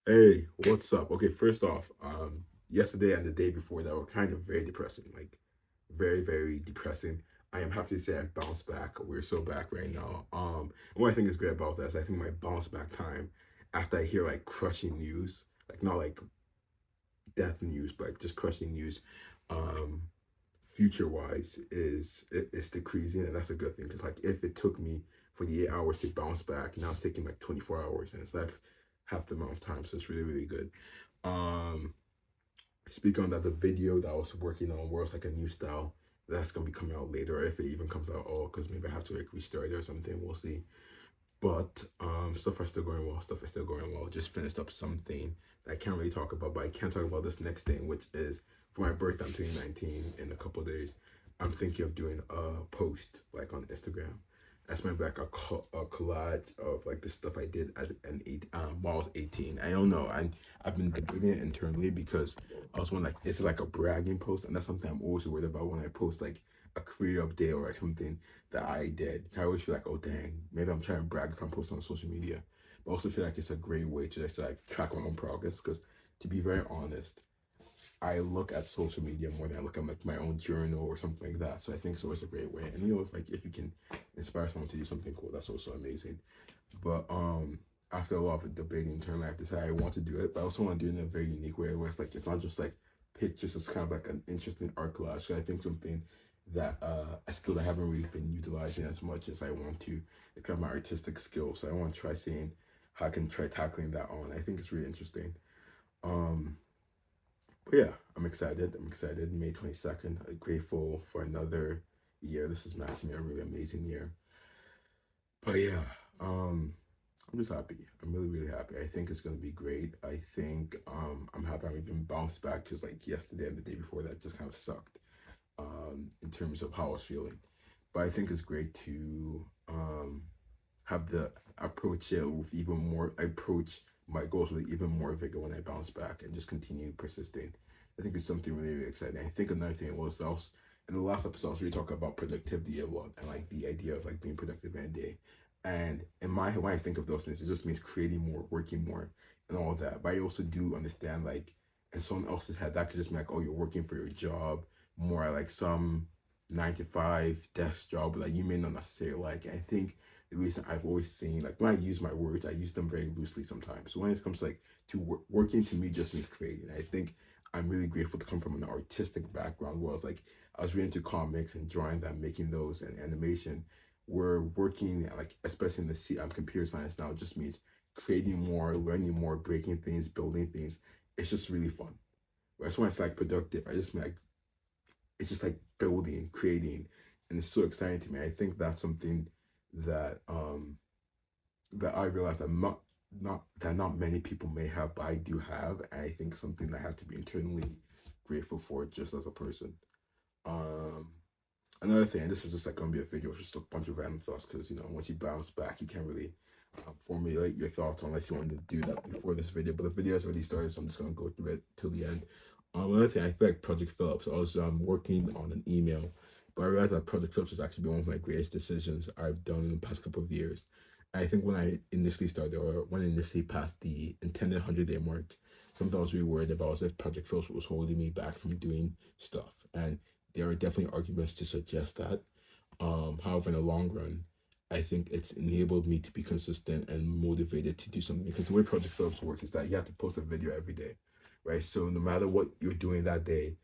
Hey, what's up? Okay, first off, yesterday and the day before that were kind of very depressing, like very, very depressing. I am happy to say I've bounced back. We're so back right now. And what I think is great about that is I think my bounce back time after I hear like crushing news, like not like death news, but like just crushing news, um, future wise is decreasing, and that's a good thing because like if it took me 48 hours to bounce back, now it's taking like 24 hours, and it's like half the amount of time, so it's really really good. um Speak on that, the video that I was working on was like a new style that's gonna be coming out later, if it even comes out all, because maybe I have to like restart it or something, we'll see. But stuff are still going well. Stuff is still going well. Just finished up something that I can't really talk about, but I can talk about this next thing, which is for my birthday. I'm turning 19 in a couple of days. I'm thinking of doing a post like on Instagram. That's my like a collage of like the stuff I did as an while I was 18. I don't know. I've been debating it internally because I was wondering like, is it like a bragging post? And that's something I'm always worried about when I post like a career update or like something that I did. I always feel like, oh dang, maybe I'm trying to brag if I'm posting on social media. But I also feel like it's a great way to just like track my own progress. Because to be very honest, I look at social media more than I look at like my own journal or something like that. So I think it's always a great way. And it's like if you can inspire someone to do something cool, that's also amazing. But after a lot of debating internally, I've decided I want to do it, but I also want to do it in a very unique way where it's like it's not just like pictures, it's kind of like an interesting art collage. So I think something that a skill that I haven't really been utilizing as much as I want to. It's kind of my artistic skill. So I want to try seeing how I can try tackling that on. I think it's really interesting. Um but yeah, I'm excited. I'm excited. May 22nd. I'm grateful for another year. This is matching a really amazing year. But yeah, I'm just happy. I'm really, really happy. I think it's gonna be great. I think I'm happy I'm even bounced back because like yesterday and the day before that just kind of sucked in terms of how I was feeling. But I think it's great to have the approach it with even more approach my goals with even more vigor when I bounce back and just continue persisting. I think it's something really, really exciting. I think another thing was else in the last episode we talked about productivity a lot and like the idea of like being productive in a day. And in my when I think of those things, it just means creating more, working more, and all of that. But I also do understand like in someone else's head that could just be like, oh, you're working for your job more like some 9 to 5 desk job that you may not necessarily like. I think the reason I've always seen like when I use my words, I use them very loosely sometimes. So when it comes like to working, to me just means creating. I think I'm really grateful to come from an artistic background where I was really into comics and drawing them, making those and animation. We're working like especially in the computer science now just means creating more, learning more, breaking things, building things. It's just really fun. That's when it's like productive. I just mean like it's just like building, creating, and it's so exciting to me. I think that's something that that I realize that not many people may have, but I do have. And I think something that I have to be internally grateful for just as a person. Um Another thing, and this is just like gonna be a video of just a bunch of random thoughts because once you bounce back, you can't really formulate your thoughts unless you want to do that before this video. But the video has already started, so I'm just gonna go through it till the end. Another thing, I feel like Project Phillips. I was working on an email, but I realized that Project Phillips has actually been one of my greatest decisions I've done in the past couple of years. And I think when I initially started, or when I initially passed the intended 100-day mark, something I was really worried about was if Project Phillips was holding me back from doing stuff. And there are definitely arguments to suggest that. However, in the long run, I think it's enabled me to be consistent and motivated to do something. Because the way Project Phillips works is that you have to post a video every day, right? So no matter what you're doing that day,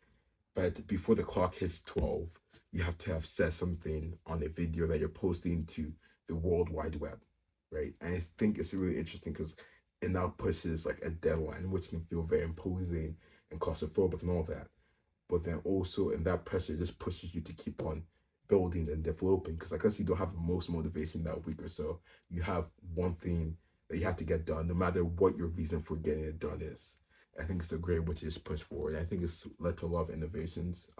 but before the clock hits 12, you have to have said something on a video that you're posting to the World Wide Web, right? And I think it's really interesting because it now pushes like a deadline, which can feel very imposing and claustrophobic and all that, but then also and that pressure just pushes you to keep on building and developing because like let's say you don't have most motivation that week or so, you have one thing that you have to get done no matter what your reason for getting it done is. I think it's a great way to just push forward. I think it's led to a lot of innovations.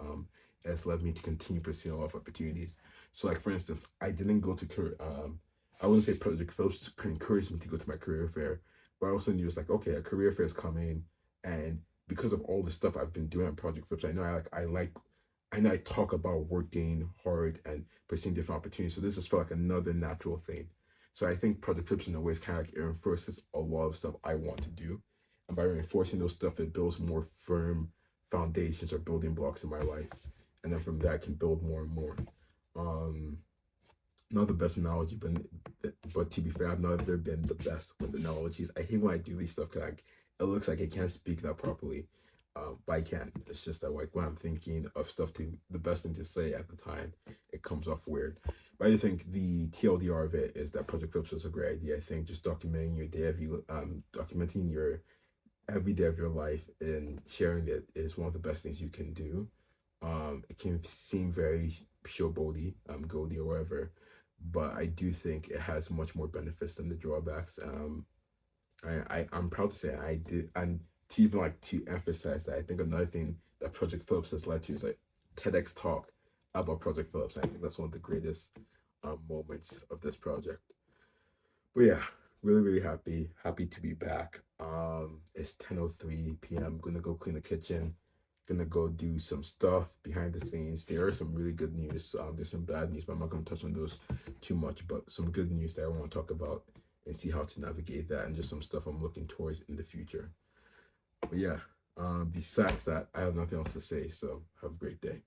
It's led me to continue pursuing a lot of opportunities. So like for instance, I didn't go to I wouldn't say Project Phillips encouraged me to go to my career fair, but I also knew it's like okay, a career fair is coming, and because of all the stuff I've been doing on Project Flips, I know I talk about working hard and pursuing different opportunities. So this just felt like another natural thing. So I think Project Flips in a way is kind of like it reinforces a lot of stuff I want to do. And by reinforcing those stuff, it builds more firm foundations or building blocks in my life. And then from that, I can build more and more. Um, Not the best analogy, but to be fair, I've never been the best with analogies. I hate when I do these stuff because it looks like I can't speak that properly, but I can. It's just that like when I'm thinking of stuff to the best thing to say at the time, it comes off weird. But I think the TLDR of it is that Project Flips was a great idea. I think just documenting your day of you, documenting your every day of your life and sharing it is one of the best things you can do. It can seem very showboaty, goaty or whatever, but I do think it has much more benefits than the drawbacks. I'm proud to say I did, and to even like to emphasize that I think another thing that Project Phillips has led to is like TEDx talk about Project Phillips. I think that's one of the greatest moments of this project. But yeah, really happy to be back. It's 10:03 p.m. Gonna go clean the kitchen, gonna go do some stuff behind the scenes. There are some really good news. There's some bad news, but I'm not gonna touch on those too much. But some good news that I want to talk about and see how to navigate that, and just some stuff I'm looking towards in the future. But yeah, besides that, I have nothing else to say. So have a great day.